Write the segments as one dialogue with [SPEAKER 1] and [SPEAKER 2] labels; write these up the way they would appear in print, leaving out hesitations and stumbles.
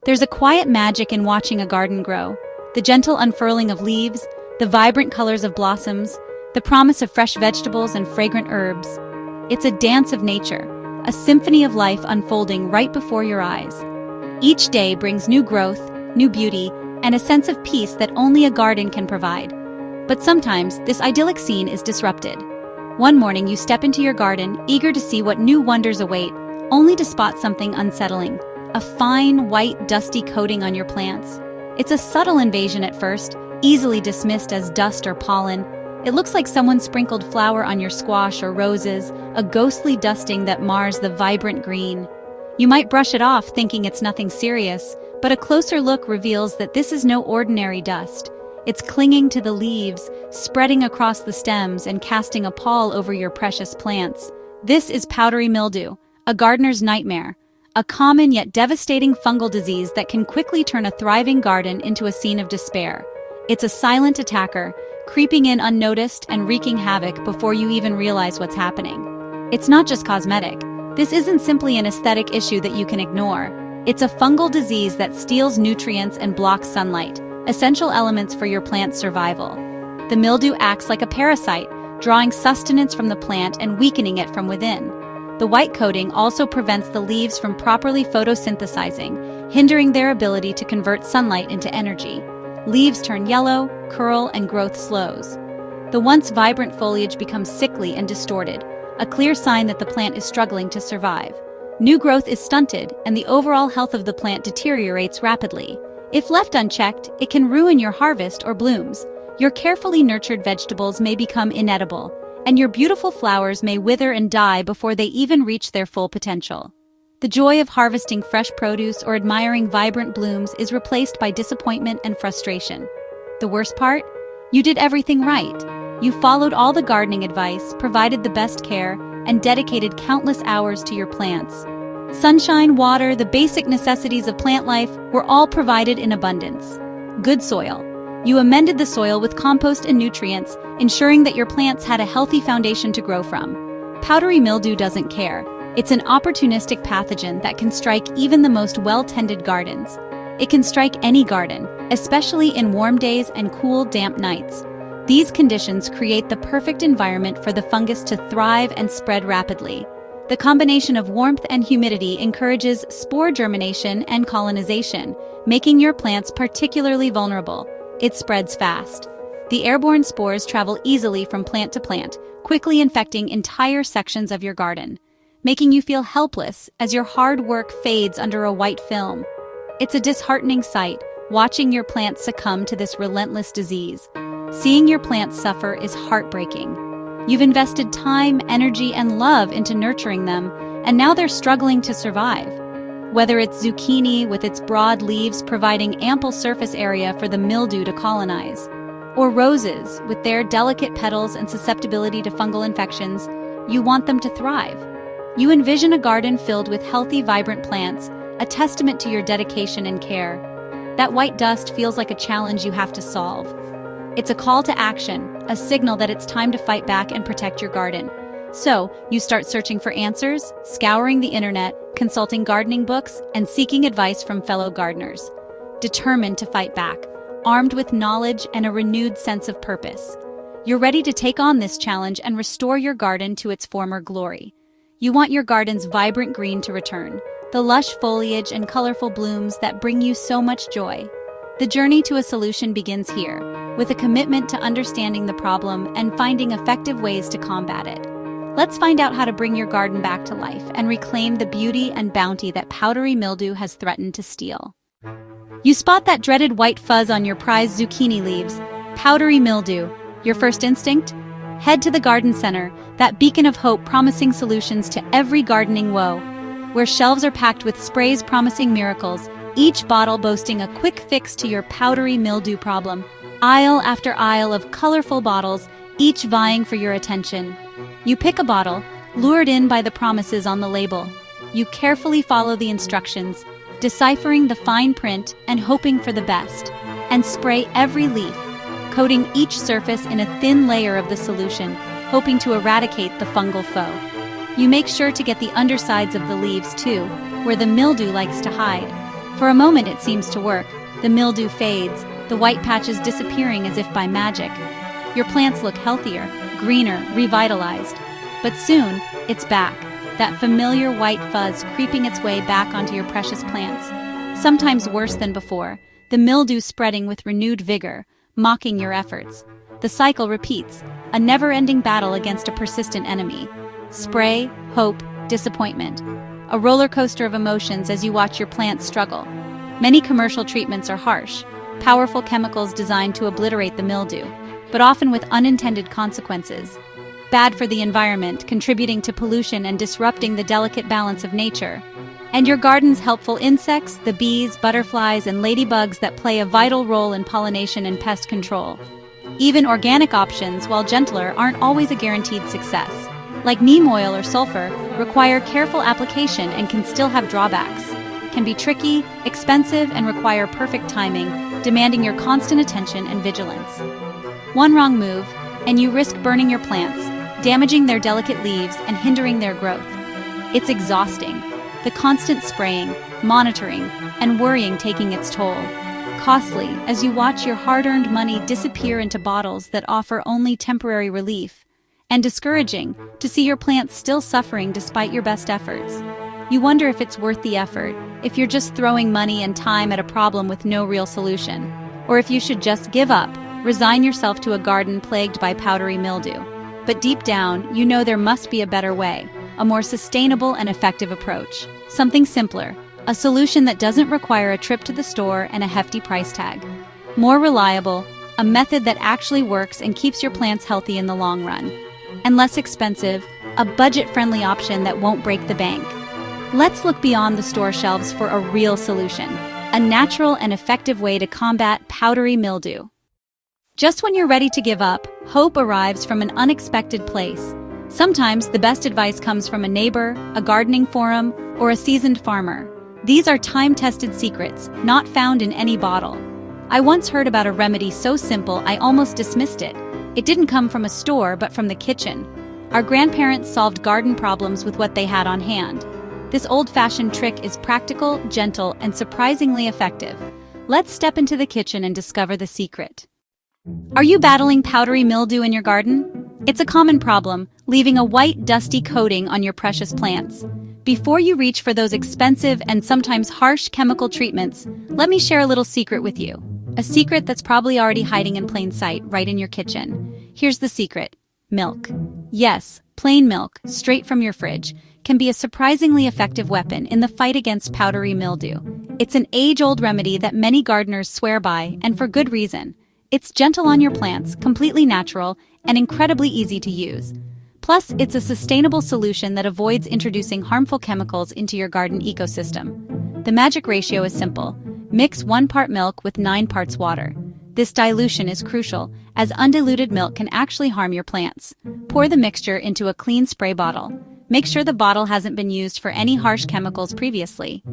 [SPEAKER 1] There's a quiet magic in watching a garden grow. The gentle unfurling of leaves, the vibrant colors of blossoms, the promise of fresh vegetables and fragrant herbs. It's a dance of nature, a symphony of life unfolding right before your eyes. Each day brings new growth, new beauty, and a sense of peace that only a garden can provide. But sometimes, this idyllic scene is disrupted. One morning you step into your garden, eager to see what new wonders await, only to spot something unsettling. A fine, white, dusty coating on your plants. It's a subtle invasion at first, easily dismissed as dust or pollen. It looks like someone sprinkled flour on your squash or roses, a ghostly dusting that mars the vibrant green. You might brush it off thinking it's nothing serious, but a closer look reveals that this is no ordinary dust. It's clinging to the leaves, spreading across the stems and casting a pall over your precious plants. This is powdery mildew, a gardener's nightmare. A common yet devastating fungal disease that can quickly turn a thriving garden into a scene of despair. It's a silent attacker, creeping in unnoticed and wreaking havoc before you even realize what's happening. It's not just cosmetic. This isn't simply an aesthetic issue that you can ignore. It's a fungal disease that steals nutrients and blocks sunlight, essential elements for your plant's survival. The mildew acts like a parasite, drawing sustenance from the plant and weakening it from within. The white coating also prevents the leaves from properly photosynthesizing, hindering their ability to convert sunlight into energy. Leaves turn yellow, curl, and growth slows. The once vibrant foliage becomes sickly and distorted, a clear sign that the plant is struggling to survive. New growth is stunted, and the overall health of the plant deteriorates rapidly. If left unchecked, it can ruin your harvest or blooms. Your carefully nurtured vegetables may become inedible, and your beautiful flowers may wither and die before they even reach their full potential. The joy of harvesting fresh produce or admiring vibrant blooms is replaced by disappointment and frustration. The worst part? You did everything right. You followed all the gardening advice, provided the best care, and dedicated countless hours to your plants. Sunshine, water, the basic necessities of plant life were all provided in abundance. Good soil. You amended the soil with compost and nutrients, ensuring that your plants had a healthy foundation to grow from. Powdery mildew doesn't care. It's an opportunistic pathogen that can strike even the most well-tended gardens. It can strike any garden, especially in warm days and cool, damp nights. These conditions create the perfect environment for the fungus to thrive and spread rapidly. The combination of warmth and humidity encourages spore germination and colonization, making your plants particularly vulnerable. It spreads fast. The airborne spores travel easily from plant to plant, quickly infecting entire sections of your garden, making you feel helpless as your hard work fades under a white film. It's a disheartening sight, watching your plants succumb to this relentless disease. Seeing your plants suffer is heartbreaking. You've invested time, energy, and love into nurturing them, and now they're struggling to survive. Whether it's zucchini with its broad leaves providing ample surface area for the mildew to colonize, or roses with their delicate petals and susceptibility to fungal infections, you want them to thrive. You envision a garden filled with healthy, vibrant plants, a testament to your dedication and care. That white dust feels like a challenge you have to solve. It's a call to action, a signal that it's time to fight back and protect your garden. So, you start searching for answers, scouring the internet, consulting gardening books, and seeking advice from fellow gardeners. Determined to fight back, armed with knowledge and a renewed sense of purpose. You're ready to take on this challenge and restore your garden to its former glory. You want your garden's vibrant green to return, the lush foliage and colorful blooms that bring you so much joy. The journey to a solution begins here, with a commitment to understanding the problem and finding effective ways to combat it. Let's find out how to bring your garden back to life and reclaim the beauty and bounty that powdery mildew has threatened to steal. You spot that dreaded white fuzz on your prized zucchini leaves, powdery mildew. Your first instinct? Head to the garden center, that beacon of hope promising solutions to every gardening woe. Where shelves are packed with sprays promising miracles, each bottle boasting a quick fix to your powdery mildew problem. Aisle after aisle of colorful bottles, each vying for your attention. You pick a bottle, lured in by the promises on the label. You carefully follow the instructions, deciphering the fine print and hoping for the best, and spray every leaf, coating each surface in a thin layer of the solution, hoping to eradicate the fungal foe. You make sure to get the undersides of the leaves too, where the mildew likes to hide. For a moment it seems to work. The mildew fades, the white patches disappearing as if by magic. Your plants look healthier, greener, revitalized. But soon, it's back, that familiar white fuzz creeping its way back onto your precious plants. Sometimes worse than before, the mildew spreading with renewed vigor, mocking your efforts. The cycle repeats, a never-ending battle against a persistent enemy. Spray, hope, disappointment. A roller coaster of emotions as you watch your plants struggle. Many commercial treatments are harsh, powerful chemicals designed to obliterate the mildew, but often with unintended consequences. Bad for the environment, contributing to pollution and disrupting the delicate balance of nature. And your garden's helpful insects, the bees, butterflies, and ladybugs that play a vital role in pollination and pest control. Even organic options, while gentler, aren't always a guaranteed success. Like neem oil or sulfur, require careful application and can still have drawbacks. Can be tricky, expensive, and require perfect timing, demanding your constant attention and vigilance. One wrong move, and you risk burning your plants, damaging their delicate leaves and hindering their growth. It's exhausting, the constant spraying, monitoring, and worrying taking its toll. Costly as you watch your hard-earned money disappear into bottles that offer only temporary relief. And discouraging to see your plants still suffering despite your best efforts. You wonder if it's worth the effort, if you're just throwing money and time at a problem with no real solution, or if you should just give up, resign yourself to a garden plagued by powdery mildew. But deep down, you know there must be a better way, a more sustainable and effective approach. Something simpler, a solution that doesn't require a trip to the store and a hefty price tag. More reliable, a method that actually works and keeps your plants healthy in the long run. And less expensive, a budget-friendly option that won't break the bank. Let's look beyond the store shelves for a real solution, a natural and effective way to combat powdery mildew. Just when you're ready to give up, hope arrives from an unexpected place. Sometimes the best advice comes from a neighbor, a gardening forum, or a seasoned farmer. These are time-tested secrets, not found in any bottle. I once heard about a remedy so simple I almost dismissed it. It didn't come from a store, but from the kitchen. Our grandparents solved garden problems with what they had on hand. This old-fashioned trick is practical, gentle, and surprisingly effective. Let's step into the kitchen and discover the secret. Are you battling powdery mildew in your garden? It's a common problem, leaving a white, dusty coating on your precious plants. Before you reach for those expensive and sometimes harsh chemical treatments, let me share a little secret with you. A secret that's probably already hiding in plain sight, right in your kitchen. Here's the secret. Milk. Yes, plain milk, straight from your fridge, can be a surprisingly effective weapon in the fight against powdery mildew. It's an age-old remedy that many gardeners swear by, and for good reason. It's gentle on your plants, completely natural, and incredibly easy to use. Plus, it's a sustainable solution that avoids introducing harmful chemicals into your garden ecosystem. The magic ratio is simple. Mix 1 part milk with 9 parts water. This dilution is crucial, as undiluted milk can actually harm your plants. Pour the mixture into a clean spray bottle. Make sure the bottle hasn't been used for any harsh chemicals previously.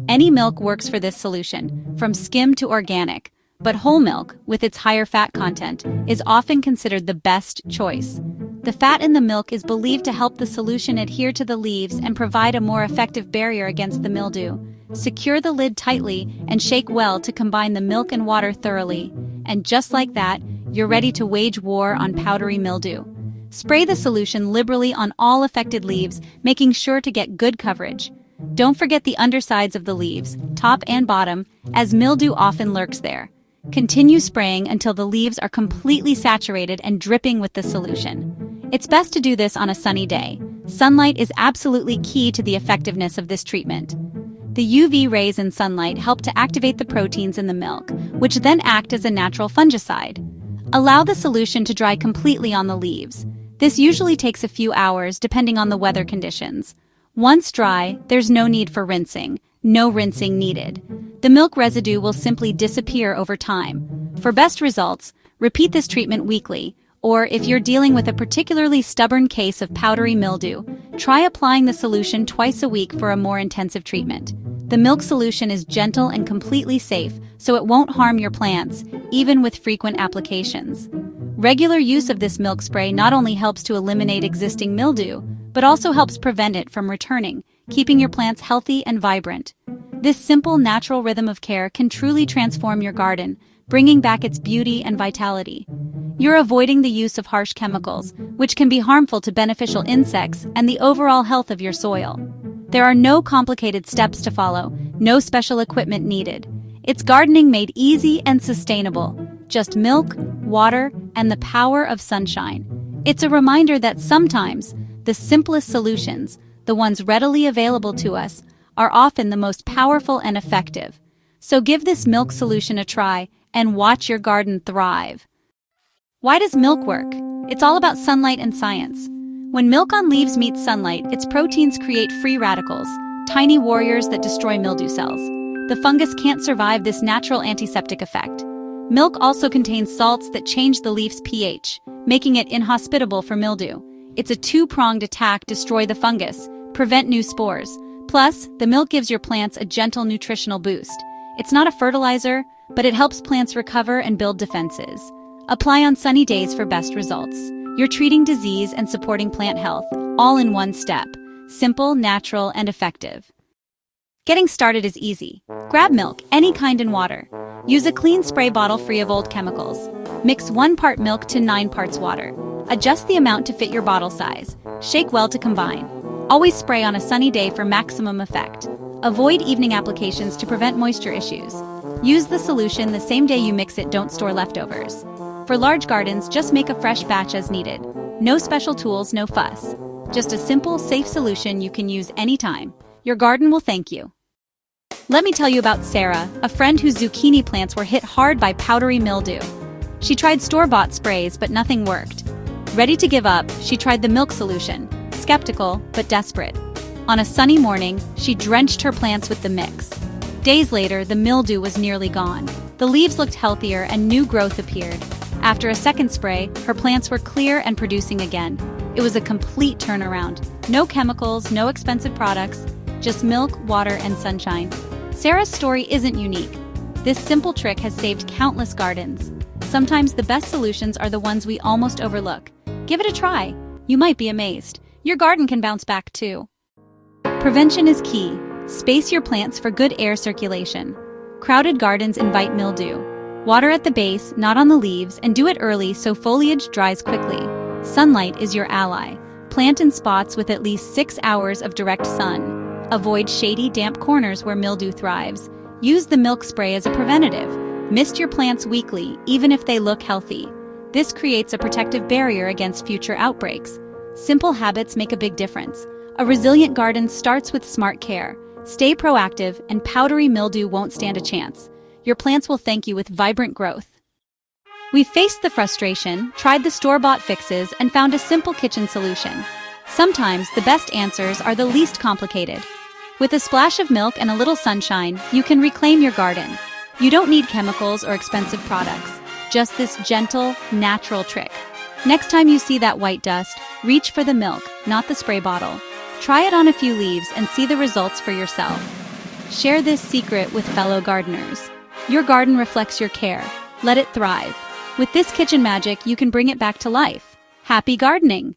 [SPEAKER 1] Any milk works for this solution, from skim to organic, but whole milk, with its higher fat content, is often considered the best choice. The fat in the milk is believed to help the solution adhere to the leaves and provide a more effective barrier against the mildew. Secure the lid tightly and shake well to combine the milk and water thoroughly. And just like that, you're ready to wage war on powdery mildew. Spray the solution liberally on all affected leaves, making sure to get good coverage. Don't forget the undersides of the leaves, top and bottom, as mildew often lurks there. Continue spraying until the leaves are completely saturated and dripping with the solution. It's best to do this on a sunny day. Sunlight is absolutely key to the effectiveness of this treatment. The UV rays in sunlight help to activate the proteins in the milk, which then act as a natural fungicide. Allow the solution to dry completely on the leaves. This usually takes a few hours depending on the weather conditions. Once dry, there's no need for rinsing. No rinsing needed. The milk residue will simply disappear over time. For best results, repeat this treatment weekly, or if you're dealing with a particularly stubborn case of powdery mildew, try applying the solution twice a week for a more intensive treatment. The milk solution is gentle and completely safe, so it won't harm your plants, even with frequent applications. Regular use of this milk spray not only helps to eliminate existing mildew, but also helps prevent it from returning, keeping your plants healthy and vibrant. This simple, natural rhythm of care can truly transform your garden, bringing back its beauty and vitality. You're avoiding the use of harsh chemicals, which can be harmful to beneficial insects and the overall health of your soil. There are no complicated steps to follow, no special equipment needed. It's gardening made easy and sustainable. Just milk, water, and the power of sunshine. It's a reminder that sometimes the simplest solutions, the ones readily available to us, are often the most powerful and effective. So give this milk solution a try and watch your garden thrive. Why does milk work? It's all about sunlight and science. When milk on leaves meets sunlight, its proteins create free radicals, tiny warriors that destroy mildew cells. The fungus can't survive this natural antiseptic effect. Milk also contains salts that change the leaf's pH, making it inhospitable for mildew. It's a two-pronged attack: destroy the fungus, prevent new spores. Plus, the milk gives your plants a gentle nutritional boost. It's not a fertilizer, but it helps plants recover and build defenses. Apply on sunny days for best results. You're treating disease and supporting plant health, all in one step. Simple, natural, and effective. Getting started is easy. Grab milk, any kind, and water. Use a clean spray bottle free of old chemicals. Mix 1 part milk to 9 parts water. Adjust the amount to fit your bottle size. Shake well to combine. Always spray on a sunny day for maximum effect. Avoid evening applications to prevent moisture issues. Use the solution the same day you mix it. Don't store leftovers. For large gardens, just make a fresh batch as needed. No special tools, no fuss. Just a simple, safe solution you can use anytime. Your garden will thank you. Let me tell you about Sarah, a friend whose zucchini plants were hit hard by powdery mildew. She tried store-bought sprays, but nothing worked. Ready to give up, she tried the milk solution, skeptical but desperate. On a sunny morning, she drenched her plants with the mix. Days later, the mildew was nearly gone. The leaves looked healthier and new growth appeared. After a second spray, her plants were clear and producing again. It was a complete turnaround. No chemicals, no expensive products, just milk, water, and sunshine. Sarah's story isn't unique. This simple trick has saved countless gardens. Sometimes the best solutions are the ones we almost overlook. Give it a try. You might be amazed. Your garden can bounce back too. Prevention is key. Space your plants for good air circulation. Crowded gardens invite mildew. Water at the base, not on the leaves, and do it early so foliage dries quickly. Sunlight is your ally. Plant in spots with at least 6 hours of direct sun. Avoid shady, damp corners where mildew thrives. Use the milk spray as a preventative. Mist your plants weekly, even if they look healthy. This creates a protective barrier against future outbreaks. Simple habits make a big difference. A resilient garden starts with smart care. Stay proactive, and powdery mildew won't stand a chance. Your plants will thank you with vibrant growth. We faced the frustration, tried the store-bought fixes, and found a simple kitchen solution. Sometimes the best answers are the least complicated. With a splash of milk and a little sunshine, you can reclaim your garden. You don't need chemicals or expensive products, just this gentle, natural trick. Next time you see that white dust, reach for the milk, not the spray bottle. Try it on a few leaves and see the results for yourself. Share this secret with fellow gardeners. Your garden reflects your care. Let it thrive. With this kitchen magic, you can bring it back to life. Happy gardening!